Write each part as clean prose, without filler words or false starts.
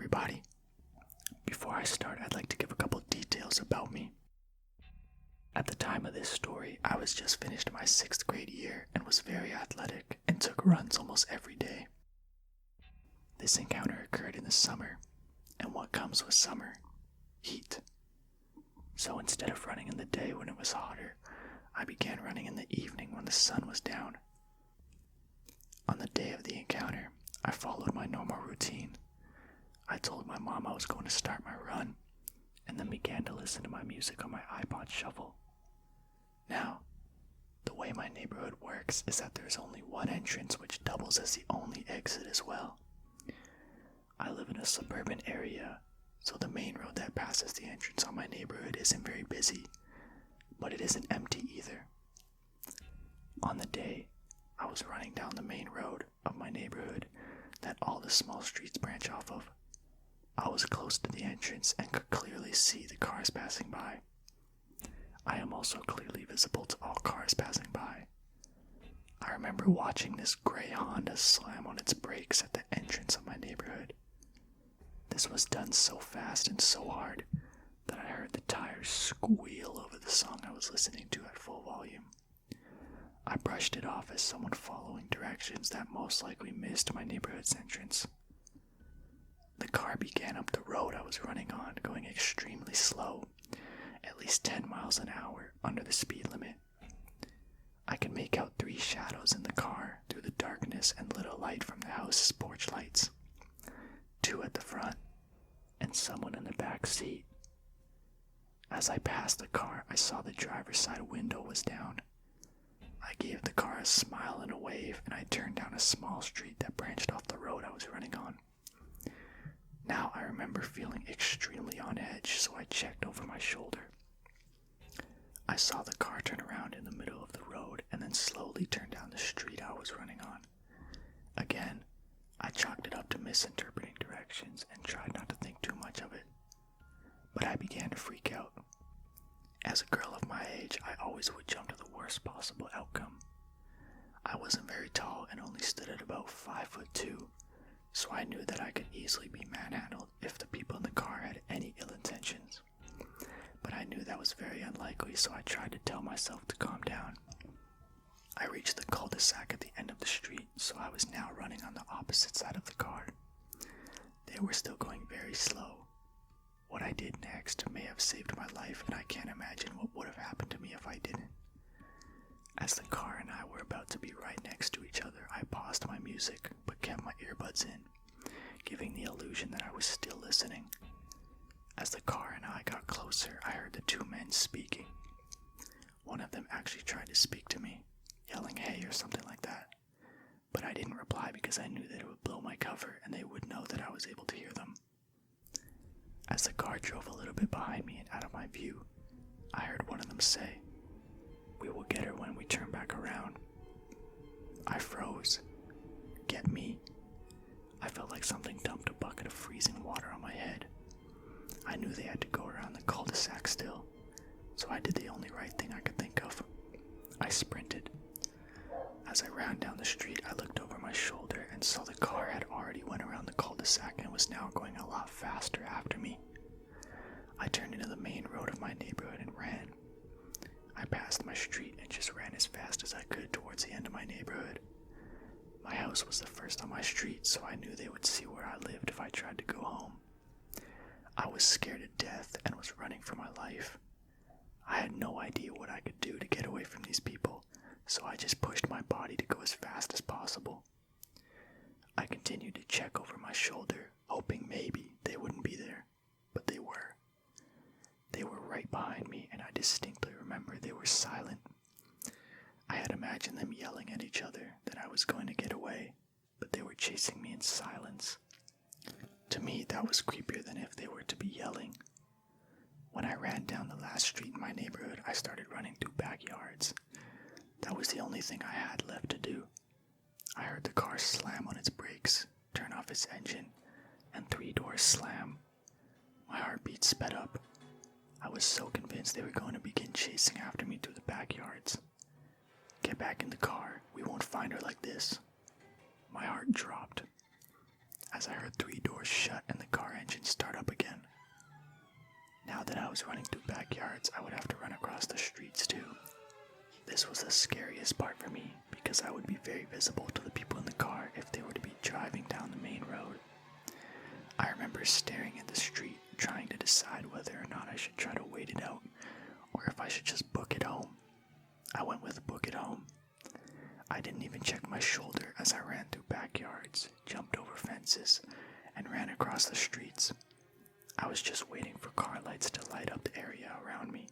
everybody. Before I start, I'd like to give a couple details about me. At the time of this story, I was just finished my 6th grade year and was very athletic and took runs almost every day. This encounter occurred in the summer, and what comes with summer? Heat. So instead of running in the day when it was hotter, I began running in the evening when the sun was down. On the day of the encounter, I followed my normal routine. I told my mom I was going to start my run, and then began to listen to my music on my iPod Shuffle. Now, the way my neighborhood works is that there's only one entrance which doubles as the only exit as well. I live in a suburban area, so the main road that passes the entrance on my neighborhood isn't very busy, but it isn't empty either. On the day, I was running down the main road of my neighborhood that all the small streets branch off of. I was close to the entrance and could clearly see the cars passing by. I am also clearly visible to all cars passing by. I remember watching this gray Honda slam on its brakes at the entrance of my neighborhood. This was done so fast and so hard that I heard the tires squeal over the song I was listening to at full volume. I brushed it off as someone following directions that most likely missed my neighborhood's entrance. The car began up the road I was running on, going extremely slow, at least 10 miles an hour under the speed limit. I could make out 3 shadows in the car through the darkness and little light from the house's porch lights. 2 at the front, and someone in the back seat. As I passed the car, I saw the driver's side window was down. I gave the car a smile and a wave, and I turned down a small street that branched off the road I was running on. Now I remember feeling extremely on edge, so I checked over my shoulder. I saw the car turn around in the middle of the road and then slowly turn down the street I was running on. Again, I chalked it up to misinterpreting directions and tried not to think too much of it. But I began to freak out. As a girl of my age, I always would jump to the worst possible outcome. I wasn't very tall and only stood at about 5'2", so I knew that I could easily be manhandled if the people in the car had any ill intentions. But I knew that was very unlikely, so I tried to tell myself to calm down. I reached the cul-de-sac at the end of the street, so I was now running on the opposite side of the car. They were still going very slow. What I did next may have saved my life, and I can't imagine what would have happened to me if I didn't. As the car and I were about to be right next to each other, I paused my music, but kept my earbuds in, giving the illusion that I was still listening. As the car and I got closer, I heard the 2 men speaking. One of them actually tried to speak to me, yelling "hey" or something like that, but I didn't reply because I knew that it would blow my cover and they would know that I was able to hear them. As the car drove a little bit behind me and out of my view, I heard one of them say, "We will get her when we turn back around." I froze. Get me? I felt like something dumped a bucket of freezing water on my head. I knew they had to go around the cul-de-sac still, so I did the only right thing I could think of. I sprinted. As I ran down the street, I looked over my shoulder and saw the car had already went around the cul-de-sac and was now going a lot faster after me. I turned into the main road of my neighborhood and ran. I passed my street and just ran as fast as I could towards the end of my neighborhood. My house was the first on my street, so I knew they would see where I lived if I tried to go home. I was scared to death and was running for my life. I had no idea what I could do to get away from these people, so I just pushed my body to go as fast as possible. I continued to check over my shoulder, hoping maybe they wouldn't be there, but they were. They were right behind me, and I distinctly remember they were silent. I had imagined them yelling at each other that I was going to get away, but they were chasing me in silence. To me, that was creepier than if they were to be yelling. When I ran down the last street in my neighborhood, I started running through backyards. That was the only thing I had left to do. I heard the car slam on its brakes, turn off its engine, and 3 doors slam. My heartbeat sped up. I was so convinced they were going to begin chasing after me through the backyards. "Get back in the car. We won't find her like this." My heart dropped. As I heard 3 doors shut and the car car engine start up again. Now that I was running through backyards, I would have to run across the streets too. This was the scariest part for me because I would be very visible to the people in the car if they were to be driving down the main road. I remember staring at the street, trying to decide whether or not I should try to wait it out or if I should just book it home. I went with book it home. I didn't even check my shoulder as I ran through backyards, jumped over fences, and ran across the streets. I was just waiting for car lights to light up the area around me,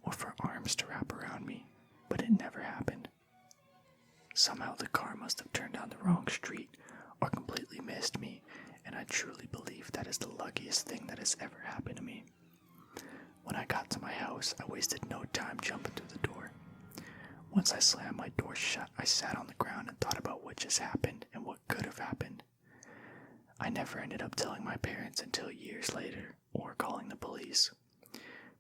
or for arms to wrap around me, but it never happened. Somehow the car must have turned down the wrong street, or completely missed me, and I truly believe that is the luckiest thing that has ever happened to me. When I got to my house, I wasted no time jumping through the door. Once I slammed my door shut, I sat on the ground and thought about what just happened and what could have happened. I never ended up telling my parents until years later, or calling the police.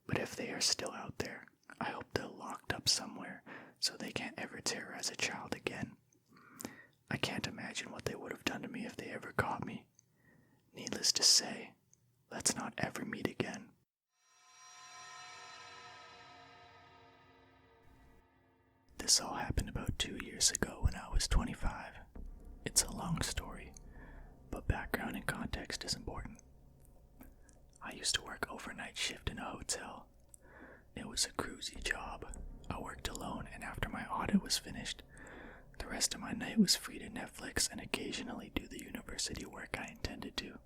But if they are still out there, I hope they're locked up somewhere so they can't ever terrorize a child again. I can't imagine what they would have done to me if they ever caught me. Needless to say, let's not ever meet again. This all happened about 2 years ago when I was 25. It's a long story, but background and context is important. I used to work overnight shift in a hotel. It was a cruisy job. I worked alone, and after my audit was finished, the rest of my night was free to Netflix and occasionally do the university work I intended to.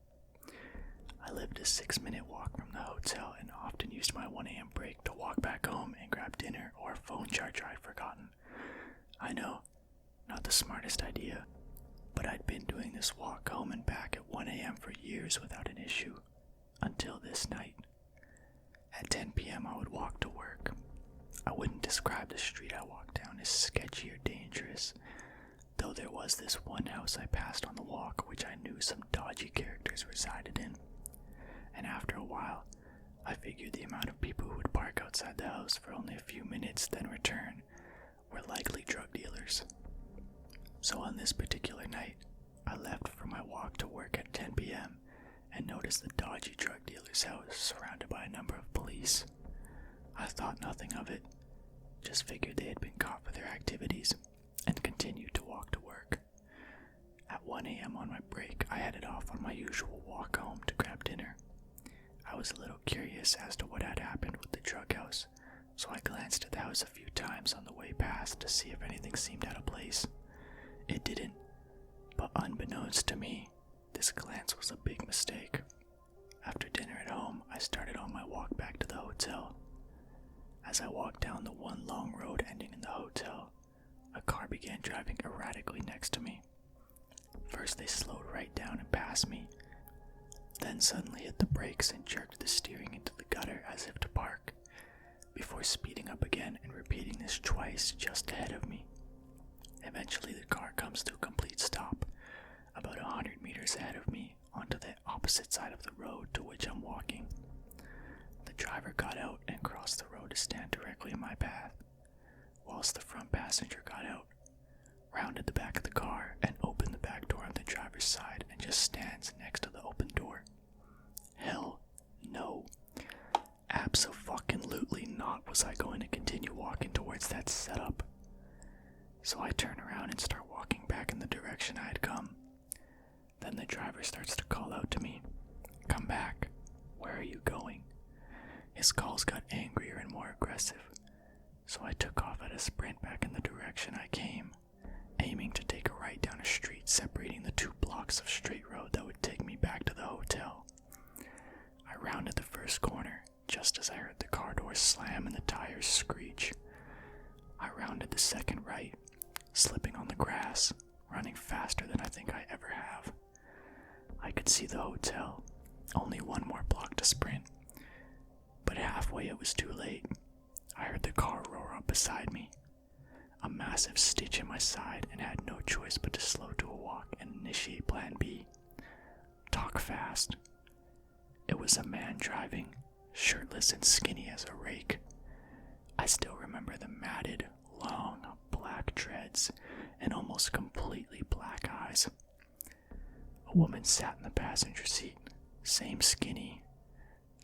I lived a 6-minute walk from the hotel and often used my 1 a.m. break to walk back home and grab dinner or a phone charger I'd forgotten. I know, not the smartest idea, but I'd been doing this walk home and back at 1 a.m. for years without an issue, until this night. At 10 p.m. I would walk to work. I wouldn't describe the street I walked down as sketchy or dangerous, though there was this one house I passed on the walk which I knew some dodgy characters resided in. And after a while, I figured the amount of people who would park outside the house for only a few minutes then return were likely drug dealers. So on this particular night, I left for my walk to work at 10 p.m. and noticed the dodgy drug dealer's house surrounded by a number of police. I thought nothing of it, just figured they had been caught for their activities, and continued to walk to work. At 1 a.m. on my break, I headed off on my usual walk home to grab dinner. I was a little curious as to what had happened with the drug house, so I glanced at the house a few times on the way past to see if anything seemed out of place. It didn't, but unbeknownst to me, this glance was a big mistake. After dinner at home, I started on my walk back to the hotel. As I walked down the one long road ending in the hotel, a car began driving erratically next to me. First they slowed right down and passed me, then suddenly hit the brakes and jerked the steering into the gutter as if to park, before speeding up again and repeating this twice just ahead of me. Eventually the car comes to a complete stop, about 100 meters ahead of me, onto the opposite side of the road to which I'm walking. The driver got out and crossed the road to stand directly in my path, whilst the front passenger got out, rounded the back of the car, and opened the back door on the driver's side and just stands next to the open door. Hell no. Abso-fucking-lutely not was I going to continue walking towards that setup. So I turn around and start walking back in the direction I had come. Then the driver starts to call out to me, "Come back. Where are you going?" His calls got angrier and more aggressive, so I took off at a sprint back in the direction I came, aiming to take a right down a street separating the 2 blocks of straight road that would take me back to the hotel. I rounded the first corner just as I heard the car doors slam and the tires screech. I rounded the second right, slipping on the grass, running faster than I think I ever have. I could see the hotel, only 1 more block to sprint, but halfway it was too late. I heard the car roar up beside me, a massive stitch in my side, and had no choice but to slow to a walk and initiate plan B. Talk fast. It was a man driving, shirtless and skinny as a rake. I still remember the matted, long, black dreads and almost completely black eyes. A woman sat in the passenger seat, Same skinny,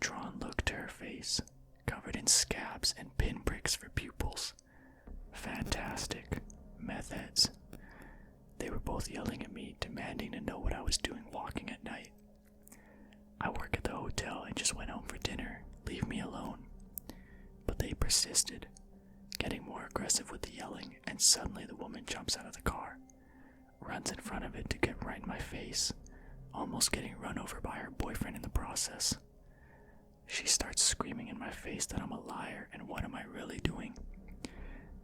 drawn look to her face, covered in scabs and pinpricks for pupils. Fantastic. Meth heads. They were both yelling at me, demanding to know what I was doing walking at night. I work at the hotel and just went home for dinner. Leave me alone. But they persisted, getting more aggressive with the yelling, and suddenly the woman jumps out of the car, runs in front of it to get right in my face, almost getting run over by her boyfriend in the process. She starts screaming in my face that I'm a liar and what am I really doing.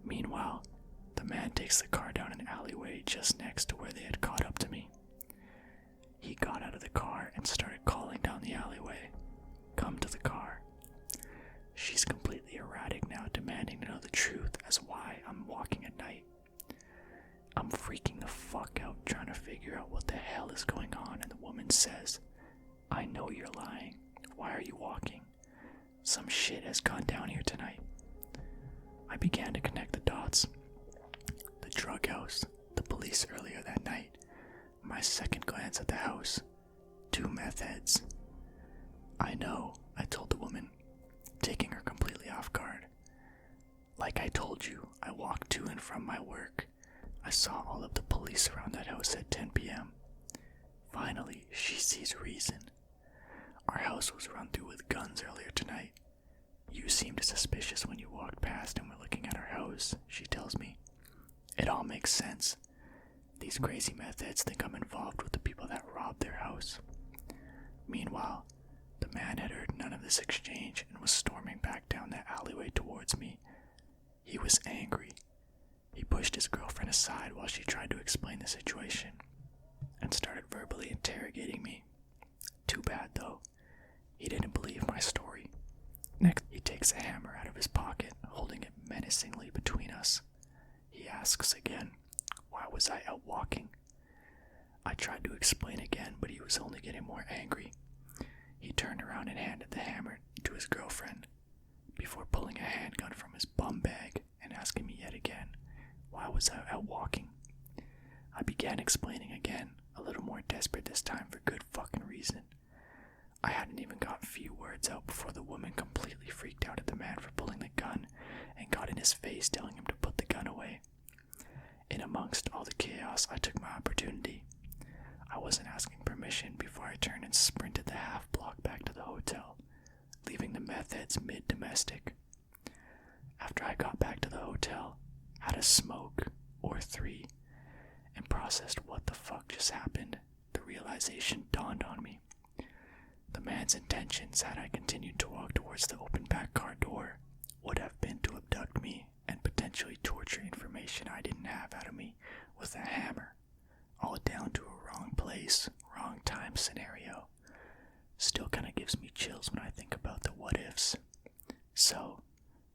Meanwhile, the man takes the car down an alleyway just next to where they had caught up to me. He got out of the car and started calling down the alleyway. Come to the car. She's completely erratic now, demanding to know the truth as why I'm walking at night. I'm freaking the fuck out, trying to figure out what the hell is going on, and the woman says, I know you're lying. Why are you walking? Some shit has gone down here tonight. I began to connect the dots. The drug house, the police earlier that night, my second glance at the house, 2 meth heads. I know, I told the woman, taking her completely off guard. Like I told you, I walked to and from my work. I saw all of the police around that house at 10 p.m. Finally, she sees reason. Our house was run through with guns earlier tonight. You seemed suspicious when you walked past and were looking at our house, she tells me. It all makes sense. These crazy meth heads think I'm involved with the people that robbed their house. Meanwhile, the man had heard none of this exchange and was storming back down that alleyway towards me. He was angry. He pushed his girlfriend aside while she tried to explain the situation and started verbally interrogating me. Too bad, though. He didn't believe my story. Next, he takes a hammer out of his pocket, holding it menacingly between us. He asks again, why was I out walking? I tried to explain again, but he was only getting more angry. He turned around and handed the hammer to his girlfriend, before pulling a handgun from his bum bag and asking me yet again, why was I out walking? I began explaining again, a little more desperate this time for good fucking reason. I hadn't even got a few words out before the woman completely freaked out at the man for pulling the gun and got in his face telling him to put the gun away. In amongst all the chaos, I took my opportunity. I wasn't asking permission before I turned and sprinted the half block back to the hotel, leaving the meth heads mid-domestic. After I got back to the hotel, had a smoke, or 3, and processed what the fuck just happened, the realization dawned on me. The man's intentions, had I continued to walk towards the open back car door, would have been to abduct me and potentially torture information I didn't have out of me with a hammer, all down to a wrong place, wrong time scenario. Still kinda gives me chills when I think about the what ifs. So,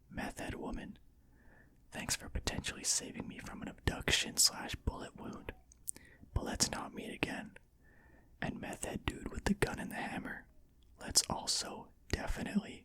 meth head woman, thanks for potentially saving me from an abduction/bullet wound. But let's not meet again. And meth head dude with the gun and the hammer, let's also definitely